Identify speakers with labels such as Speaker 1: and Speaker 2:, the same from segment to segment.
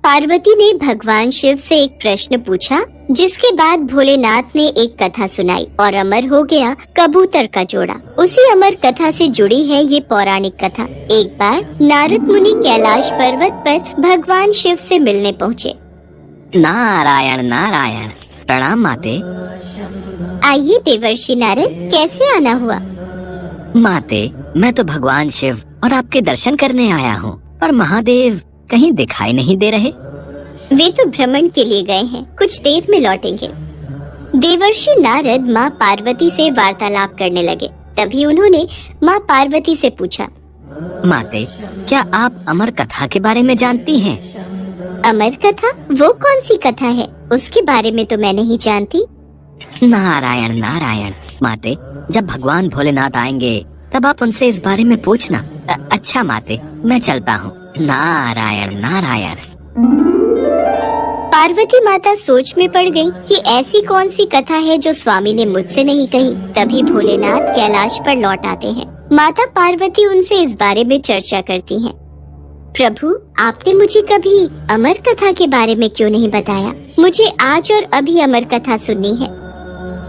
Speaker 1: पार्वती ने भगवान शिव से एक प्रश्न पूछा, जिसके बाद भोलेनाथ ने एक कथा सुनाई और अमर हो गया कबूतर का जोड़ा। उसी अमर कथा से जुड़ी है ये पौराणिक कथा। एक बार नारद मुनि कैलाश पर्वत पर भगवान शिव से मिलने पहुँचे।
Speaker 2: नारायण नारायण, प्रणाम माते।
Speaker 1: आइए देवर्षि नारद, कैसे आना हुआ?
Speaker 2: माते, मैं तो भगवान शिव और आपके दर्शन करने आया हूँ, पर महादेव कहीं दिखाई नहीं दे रहे।
Speaker 1: वे तो भ्रमण के लिए गए हैं, कुछ देर में लौटेंगे। देवर्षि नारद माँ पार्वती से वार्तालाप करने लगे। तभी उन्होंने माँ पार्वती से पूछा,
Speaker 2: माते, क्या आप अमर कथा के बारे में जानती हैं?
Speaker 1: अमर कथा? वो कौन सी कथा है? उसके बारे में तो मैं नहीं जानती।
Speaker 2: नारायण नारायण, माते, जब भगवान भोलेनाथ आएंगे तब आप उनसे इस बारे में पूछना। अच्छा माते, मैं चलता हूँ। नारायण नारायण।
Speaker 1: पार्वती माता सोच में पड़ गई कि ऐसी कौन सी कथा है जो स्वामी ने मुझसे नहीं कही। तभी भोलेनाथ कैलाश पर लौट आते हैं। माता पार्वती उनसे इस बारे में चर्चा करती हैं। प्रभु, आपने मुझे कभी अमर कथा के बारे में क्यों नहीं बताया? मुझे आज और अभी अमर कथा सुननी है।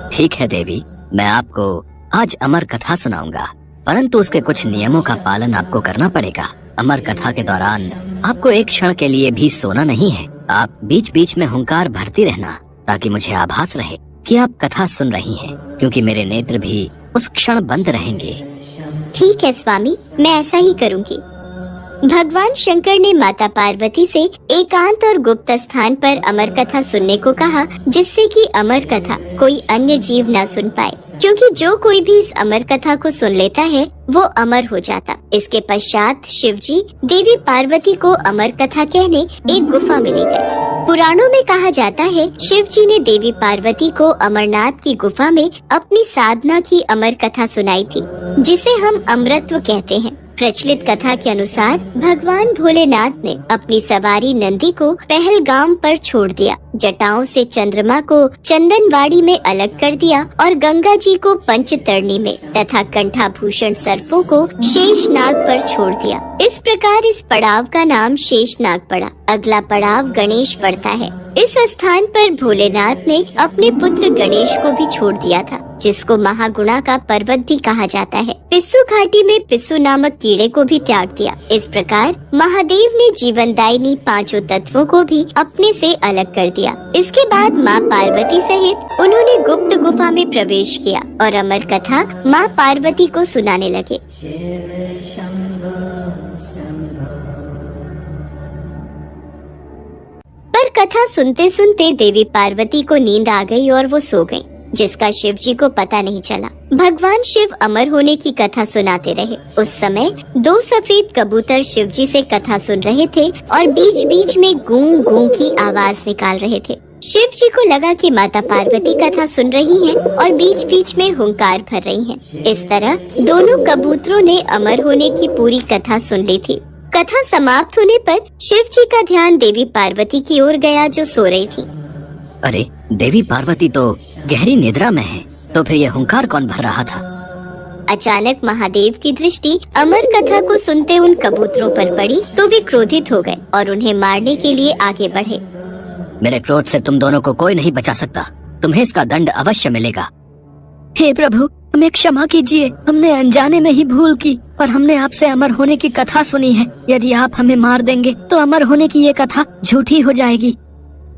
Speaker 2: ठीक है देवी, मैं आपको आज अमर कथा सुनाऊंगा, परंतु उसके कुछ नियमों का पालन आपको करना पड़ेगा। अमर कथा के दौरान आपको एक क्षण के लिए भी सोना नहीं है। आप बीच बीच में हुंकार भरती रहना, ताकि मुझे आभास रहे कि आप कथा सुन रही हैं, क्योंकि मेरे नेत्र भी उस क्षण बंद रहेंगे।
Speaker 1: ठीक है स्वामी, मैं ऐसा ही करूँगी। भगवान शंकर ने माता पार्वती से एकांत और गुप्त स्थान पर अमर कथा सुनने को कहा, जिससे कि अमर कथा कोई अन्य जीव न सुन पाए, क्योंकि जो कोई भी इस अमर कथा को सुन लेता है वो अमर हो जाता। इसके पश्चात शिवजी देवी पार्वती को अमर कथा कहने एक गुफा में ले गए। पुराणों में कहा जाता है, शिवजी ने देवी पार्वती को अमरनाथ की गुफा में अपनी साधना की अमर कथा सुनाई थी, जिसे हम अमृतत्व कहते हैं। प्रचलित कथा के अनुसार भगवान भोलेनाथ ने अपनी सवारी नंदी को पहलगाम पर छोड़ दिया, जटाओं से चंद्रमा को चंदनवाड़ी में अलग कर दिया और गंगा जी को पंचतरणी में तथा कंठाभूषण सर्पों को शेषनाग पर छोड़ दिया। इस प्रकार इस पड़ाव का नाम शेषनाग पड़ा। अगला पड़ाव गणेश पड़ता है। इस स्थान पर भोलेनाथ ने अपने पुत्र गणेश को भी छोड़ दिया था, जिसको महागुणा का पर्वत भी कहा जाता है। पिस्सू घाटी में पिस्सू नामक कीड़े को भी त्याग दिया। इस प्रकार महादेव ने जीवनदायिनी पांचों तत्वों को भी अपने से अलग कर दिया। इसके बाद माँ पार्वती सहित उन्होंने गुप्त गुफा में प्रवेश किया और अमर कथा माँ पार्वती को सुनाने लगे। पर कथा सुनते सुनते देवी पार्वती को नींद आ गई और वो सो गईं, जिसका शिव जी को पता नहीं चला। भगवान शिव अमर होने की कथा सुनाते रहे। उस समय दो सफेद कबूतर शिव जी से कथा सुन रहे थे और बीच बीच में गूं गूं की आवाज निकाल रहे थे। शिव जी को लगा कि माता पार्वती कथा सुन रही हैं और बीच बीच में हुंकार भर रही हैं। इस तरह दोनों कबूतरों ने अमर होने की पूरी कथा सुन ली थी। कथा समाप्त होने पर शिव जी का ध्यान देवी पार्वती की ओर गया, जो सो रही थी।
Speaker 2: अरे, देवी पार्वती तो गहरी निद्रा में है, तो फिर ये हुंकार कौन भर रहा था?
Speaker 1: अचानक महादेव की दृष्टि अमर कथा को सुनते उन कबूतरों पर पड़ी, तो वे क्रोधित हो गए और उन्हें मारने के लिए आगे बढ़े।
Speaker 2: मेरे क्रोध से तुम दोनों को कोई नहीं बचा सकता। तुम्हें इसका दंड अवश्य मिलेगा। हे प्रभु, हमें क्षमा कीजिए। हमने अनजाने में ही भूल की और हमने आपसे अमर होने की कथा सुनी है। यदि आप हमें मार देंगे तो अमर होने की ये कथा झूठी हो जाएगी।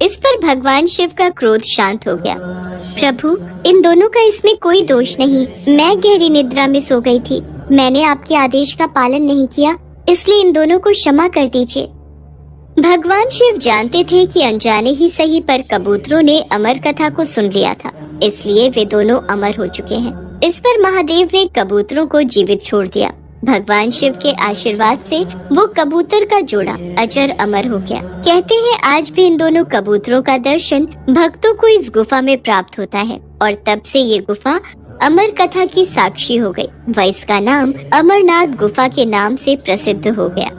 Speaker 1: इस पर भगवान शिव का क्रोध शांत हो गया। प्रभु, इन दोनों का इसमें कोई दोष नहीं। मैं गहरी निद्रा में सो गई थी। मैंने आपके आदेश का पालन नहीं किया, इसलिए इन दोनों को क्षमा कर दीजिए। भगवान शिव जानते थे कि अनजाने ही सही पर कबूतरों ने अमर कथा को सुन लिया था, इसलिए वे दोनों अमर हो चुके हैं। इस पर महादेव ने कबूतरों को जीवित छोड़ दिया। भगवान शिव के आशीर्वाद से वो कबूतर का जोड़ा अजर अमर हो गया। कहते हैं आज भी इन दोनों कबूतरों का दर्शन भक्तों को इस गुफा में प्राप्त होता है और तब से ये गुफा अमर कथा की साक्षी हो गई व इसका नाम अमरनाथ गुफा के नाम से प्रसिद्ध हो गया।